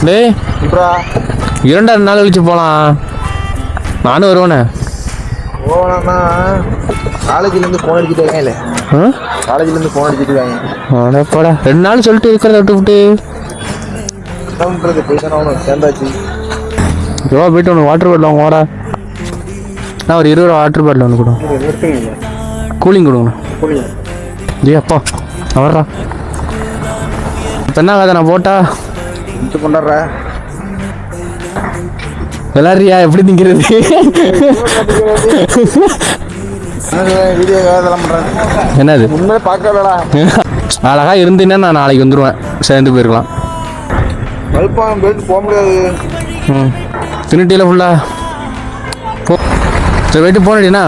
டேய் 2 நாள் கழிச்சு போகலாம். நானும் வருவேண்ணே. போனா காலேஜ்லேருந்து ஃபோன் அடிச்சுட்டு இருக்காங்க. காலேஜ்லேருந்து ஃபோன் அடிச்சுட்டு இருக்காங்க. அடப்பாடா 2 நாள் சொல்லிட்டு இருக்கிறத விட்டு போய் தானே அவனு சேர்ந்தாச்சு. எவ்வளோ போயிட்டு ஒன்று வாட்டர் பாட்டில் வாங்க வாடா. நான் ஒரு 20 ரூபா வாட்டர் பாட்டில் ஒன்று கொடுங்க. கூலிங் கொடுங்கண்ணா. ஜி அப்பா அவர்றா. இப்போ என்ன கதை நான் போட்டா கொண்டாடுற விளாட்றியா? எப்படி திங்கிறது? வீடியோ இதெல்லாம் பண்ணுறேன். என்னது முன்னே பார்க்கலடா. அழகா இருந்தீங்கன்னா நான் நாளைக்கு வந்துடுவேன். சேர்ந்து போயிருக்கலாம். வல்பாகம் போயிட்டு போக முடியாது. தின்னுட்டியில் ஃபுல்லாக போ. சரி போயிட்டு போனடிண்ணா.